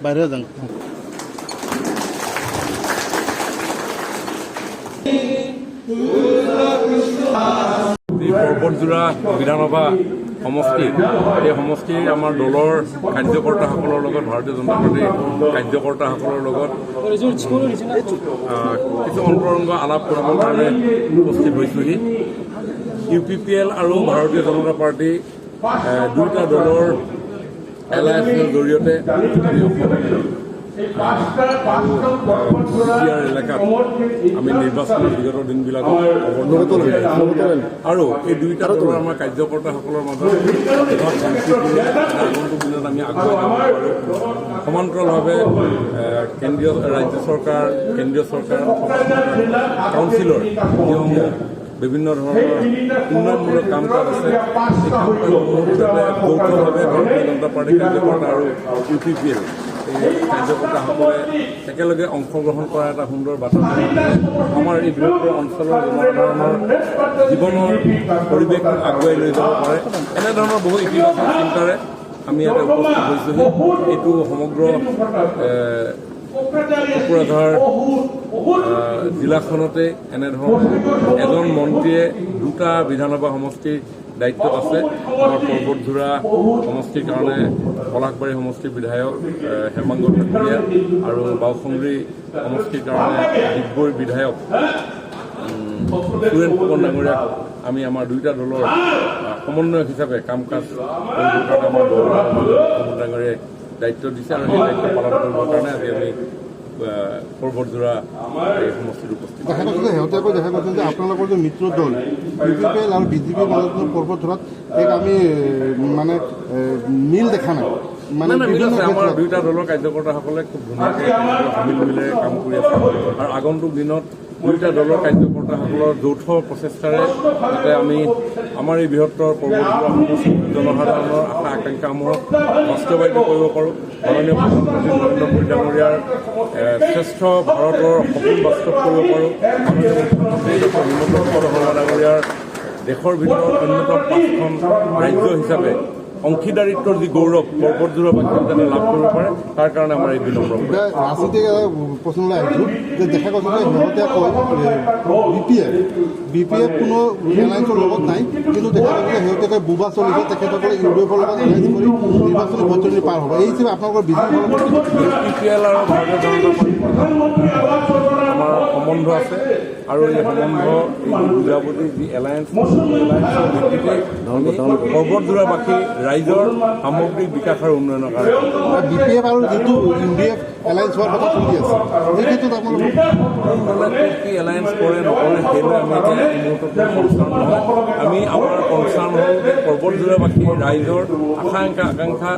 বাইৰে যান পৰ্বতজোৰা বিধানসভা সমষ্টি এই সমষ্টিৰ আমাৰ দলৰ কাৰ্যকৰ্তাসকলৰ লগত ভাৰতীয় জনতা পাৰ্টীৰ কাৰ্যকৰ্তাসকলৰ লগত কিছু অন্তৰংগ আলাপ কৰিবৰ কাৰণে উপস্থিত হৈছোহি। UPPL আৰু ভাৰতীয় জনতা পাৰ্টি দুয়োটা দলৰ এলায়েন্সৰ জৰিয়তে এলেকাত আমি নিৰ্বাচনৰ বিগত দিনবিলাকত আৰু এই দুয়োটা দলৰ আমাৰ কাৰ্যকৰ্তাসকলৰ মাজত আগন্তুক দিনত আমি আগুৱাই যাব পাৰোঁ। সমান্তৰালভাৱে ৰাজ্য চৰকাৰ কেন্দ্ৰীয় চৰকাৰ কাউন্সিলৰ বিভিন্ন ধৰণৰ উন্নয়নমূলক কাম কাজ আছে। এই কাম কাজসমূহৰ যাতে যৌথভাৱে ভাৰতীয় জনতা পাৰ্টীৰ কাৰ্যকৰ্তা আৰু UPPL এই কাৰ্যকৰ্তাসকলে একেলগে অংশগ্ৰহণ কৰা এটা সুন্দৰ বাতাবৰণ আমাৰ এই বৃহত্তৰ অঞ্চলৰ জনসাধাৰণৰ জীৱনৰ পৰিৱেশ আগুৱাই লৈ যাব পাৰে। এনেধৰণৰ বহু ইতিবাচক চিন্তাৰে আমি ইয়াতে উপস্থিত হৈছোহি। এইটো সমগ্ৰ কোকৰাঝাৰ জিলাখনতে এনেধৰণে এজন মন্ত্ৰীয়ে দুটা বিধানসভা সমষ্টিৰ দায়িত্বত আছে। আমাৰ পৰ্বতজোৰা সমষ্টিৰ কাৰণে পলাশবাৰী সমষ্টিৰ বিধায়ক হেমাংগ ঠাকুৰীয়া আৰু বাওসুংগুৰি সমষ্টিৰ কাৰণে ডিগবৈৰ বিধায়ক সুৰেন ফুকন ডাঙৰীয়াক আমি আমাৰ দুয়োটা দলৰ সমন্বয়ক হিচাপে কাম কাজ কৰিবৰ কাৰণে আমাৰ দলৰ ফুকন ডাঙৰীয়াই দায়িত্ব দিছে আৰু সেই দায়িত্ব পালন কৰিবৰ কাৰণে আজি আমি পৰ্বতজোৰা এই সমষ্টিত উপস্থিত। শেহতীয়াকৈ দেখা গৈছে যে আপোনালোকৰ যে মিত্ৰ দল UPPL আৰু BJPৰ মাজত পৰ্বতজোৰাত এক আমি মানে মিল দেখা নাই। মানে মিল আছে। আমাৰ দুয়োটা দলৰ কাৰ্যকৰ্তাসকলে খুব ধুনীয়াকৈ মিল মিলেৰে কাম কৰি আছে আৰু আগন্তুক দিনত দুয়োটা দলৰ কাৰ্যকৰ্তাসকলৰ যৌথ প্ৰচেষ্টাৰে যাতে আমি আমাৰ এই বৃহত্তৰ পৰ্বতজোৰা জনসাধাৰণৰ আশা আকাংক্ষাসমূহক বাস্তৱায়িত কৰিব পাৰোঁ। মাননীয় প্ৰধানমন্ত্ৰী নৰেন্দ্ৰ মোদী ডাঙৰীয়াৰ শ্ৰেষ্ঠ ভাৰতৰ সপোন বাস্তৱ কৰিব পাৰোঁ। মাননীয় মুখ্যমন্ত্ৰী ডক্টৰ হিমন্ত বিশ্ব শৰ্মা ডাঙৰীয়াৰ দেশৰ ভিতৰত অন্যতম 5খন ৰাজ্য হিচাপে অংশীদাৰিত্বৰ যি গৌৰৱ পৰ্বতজোৰাবাসীয়ে যাতে লাভ কৰিব পাৰে তাৰ কাৰণে আমাৰ এই বিনম্ৰ ৰাজনীতিক প্ৰশ্নলৈ আহিছোঁ যে দেখা গৈছে যে শেহতীয়াকৈ BPF কোনো এলায়েন্সৰ লগত নাই, কিন্তু দেখা গৈছে যে শেহতীয়াকৈ বুবা চলিছে তেখেতসকলে UDF লগত এলায়েন্স কৰি নিৰ্বাচনী বতৰণি পাৰ হ'ব। এই হিচাপে আপোনালোকৰ UPPL আৰু ভাৰতীয় জনতা পাৰ্টি আমাৰ সম্বন্ধ আছে আৰু এই সম্বন্ধ বুজাবুজি যি এলায়েন্সৰ ভিত্তিতে পৰ্বতজোৰাবাসী ৰাইজৰ সামগ্ৰিক বিকাশ আৰু উন্নয়নৰ কাৰণে BPF আৰু যিটো UDF এলায়েন্স হোৱাৰ কথা চলি আছে এই ক্ষেত্ৰত আপোনালোকে কি এলায়েন্স কৰে নকৰে সেইলৈ আমি এতিয়া এই মুহূৰ্তত কনচাৰ্ণ নহয়। আমি আমাৰ কনচাৰ্ণ হ'ল যে পৰ্বতজোৰাবাসী ৰাইজৰ আকাংক্ষা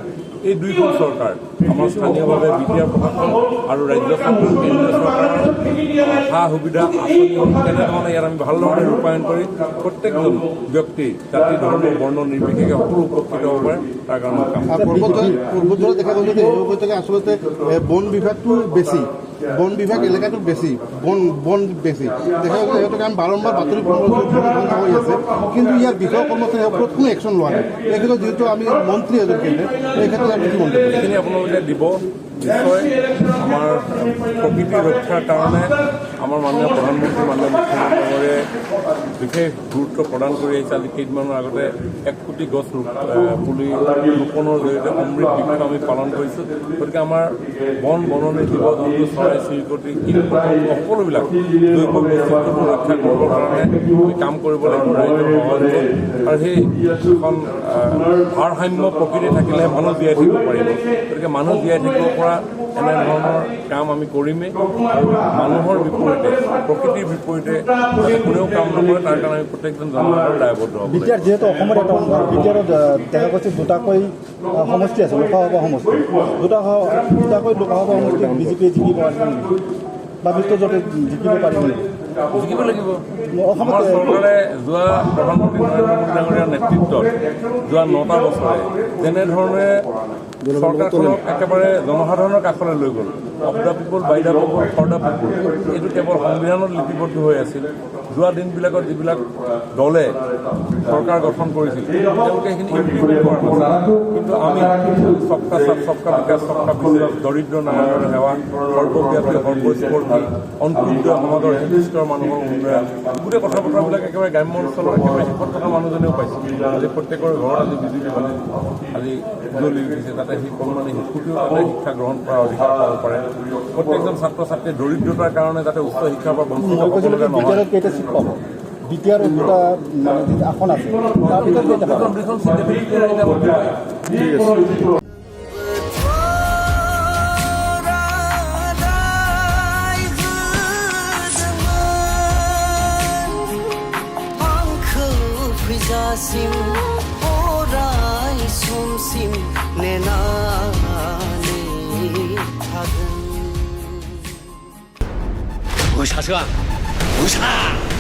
এই দুইখন চৰকাৰ আমাৰ স্থানীয়ভাৱে BTR প্ৰশাসন আৰু ৰাজ্য চৰকাৰ কেন্দ্ৰীয় চৰকাৰৰ সা সুবিধা আঁচনিসমূহ কেনেধৰণে ইয়াত আমি ভালদৰে ৰূপায়ণ কৰি প্ৰত্যেকজন ব্যক্তি জাতি ধৰ্ম বৰ্ণ নিৰ্বিশেষে সকলো উপকৃত হ'ব পাৰে তাৰ কাৰণে কাম। পৰ্বতজোৰা দেখা গৈছে যে এই উপত্যকা আচলতে বন বিভাগটো বেছি, বন বিভাগ এলেকাটো বেছি, বন বেছি দেখা গৈছে। সিহঁতক আমি বাৰম্বাৰ বাতৰি হৈ আছে, কিন্তু ইয়াৰ বিষয় কৰ্মচাৰীৰ ওপৰত কোনো একশ্যন লোৱা নাই। এই ক্ষেত্ৰত যিহেতু আমি মন্ত্ৰী এজন কেন্দ্ৰে এই ক্ষেত্ৰত আমি কি মন্তব্য এইখিনি আপোনালোকে দিব নিশ্চয়। আমাৰ প্ৰকৃতি ৰক্ষাৰ কাৰণে আমাৰ মাননীয় প্ৰধানমন্ত্ৰী মাননীয় মুখ্যমন্ত্ৰীয়ে বিশেষ গুৰুত্ব প্ৰদান কৰি আহিছে। আজি কেইদিনমানৰ আগতে 1 কোটি গছ পুলি ৰোপণৰ জৰিয়তে অমৃত বৃক্ষ আমি পালন কৰিছোঁ। গতিকে আমাৰ বননি জীৱ জন্তু চৰাই চিৰিকটি কীট পতংগ সকলোবিলাক জৈৱ বৈচিত্ৰ্যটো ৰক্ষা কৰিবৰ কাৰণে আমি কাম কৰিব লাগিব ৰাইজৰ সহযোগত। আৰু সেই এখন ভাৰসাম্য প্ৰকৃতি থাকিলেহে মানুহ জীয়াই থাকিব পাৰিব। গতিকে মানুহ জীয়াই থাকিব পৰা এনেধৰণৰ কাম আমি কৰিমেই আৰু মানুহৰ বিপৰীতে প্ৰকৃতিৰ বিপৰীতে কোনেও কাম নকৰে তাৰ কাৰণে আমি প্ৰত্যেকজন জনসাধাৰণ দায়বদ্ধ হ'ব। BTR যিহেতু অসমৰ এটা অংশ, BTRত দেখা গৈছে দুটাকৈ সমষ্টি আছে, লোকসভা সমষ্টি। দুটাকৈ লোকসভা সমষ্টি BJPয়ে জিকিব পাৰিব নেকি বা মিত্ৰজোঁটে জিকিব পাৰিব নেকি? জিকিব লাগিব। অসমত আমাৰ চৰকাৰে যোৱা প্ৰধানমন্ত্ৰী নৰেন্দ্ৰ মোদী ডাঙৰীয়াৰ নেতৃত্বত যোৱা 9টা বছৰে যেনেধৰণে চৰকাৰখনক একেবাৰে জনসাধাৰণৰ কাষলৈ লৈ গ'ল, of the people, by the people, for the people, এইটো কেৱল সংবিধানত লিপিবদ্ধ হৈ আছিল। যোৱা দিনবিলাকত যিবিলাক দলে চৰকাৰ গঠন কৰিছিল তেওঁলোকে সেইখিনি ইমপ্লিমেণ্ট কৰা নাছিল। কিন্তু আমি সবকা সাথ, সবকা বিকাশ, সবকা বিশ্বাস, দৰিদ্ৰ নাৰায়ণৰ সেৱা, সৰ্বব্যাপী, সৰ্বস্পৰ্শী, অন্তৰ্দয় সমাজৰ নিৰ্দিষ্টৰ মানুহৰ উন্নয়ন, গোটেই কথা বতৰাবিলাক একেবাৰে গ্ৰাম্য অঞ্চলৰ একেবাৰে শেষত থকা মানুহজনেও পাইছে। আজি প্ৰত্যেকৰ ঘৰত আজি বিজুলী বাতি আজি জ্বলি উঠিছে, তাতে সেই কণমানি শিশুটিও তাতে শিক্ষা গ্ৰহণ কৰাৰ অধিকাৰ পাব পাৰে। প্ৰত্যেকজন ছাত্ৰ ছাত্ৰীয়ে দৰিদ্ৰতাৰ কাৰণে যাতে উচ্চ শিক্ষাৰ পৰা বঞ্চিত হ'ব লগা নহয়। বিটিআৰত কেইটা চিট পাব? বিটিআৰত দুটা মানে যি আসন আছে তাৰ ভিতৰত কেইটা পাব? দুখন চিট এতিয়া ঠিক আছে। फैजासिम अराय समसिम नेनानै थागोन। 我刹车，不刹。